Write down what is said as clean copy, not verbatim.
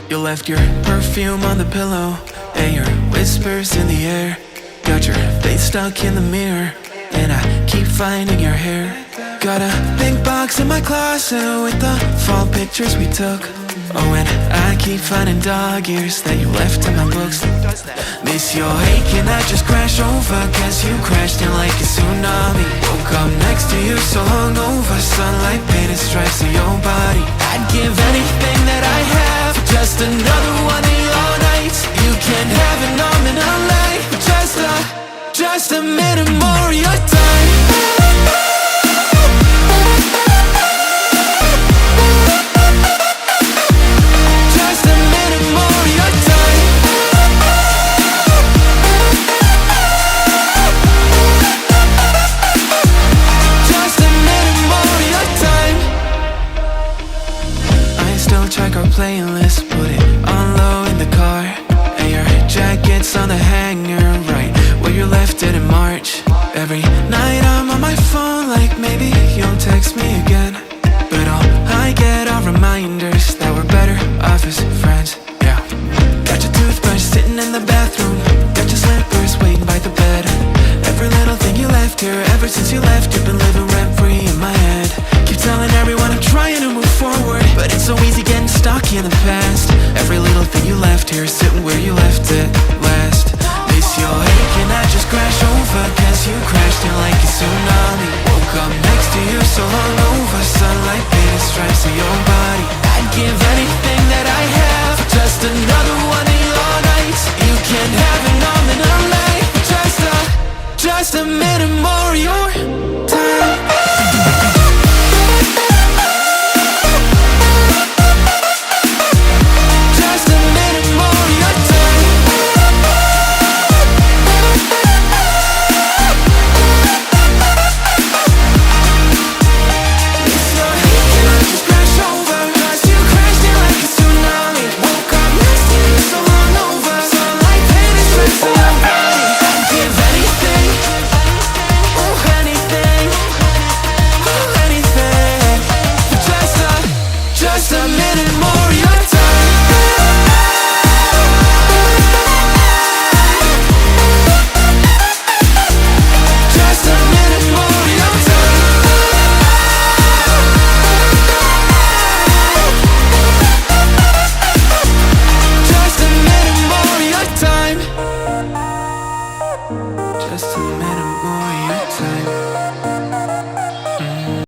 You left your perfume on the pillow and your whispers in the air. Got your face stuck in the mirror and I keep finding your hair. Got a big box in my closet with the fall pictures we took. Oh, and I keep finding dog ears that you left in my books. Miss your ache and I just crash over, cause you crashed in like a tsunami. Woke up next to you so hungover, sunlight painted stripes on your body. I'd give anything that I have for just another one of your nights. You can't have it, I'm in a light. Just a minute more of your time. Check our playlist, put it on low in the car. And your jacket's on the hanger, right where you left it in March. Every night I'm on my phone, like maybe you'll text me again. But all I get are reminders that we're better off as friends, yeah. Got your toothbrush sitting in the bathroom, got your slippers waiting by the bed. Every little thing you left here, ever since you left, you've been living rent-free in my head. Keep telling everyone I'm trying to move forward, but it's so easy getting stuck in the past. Every little thing you left here, sitting where you left it.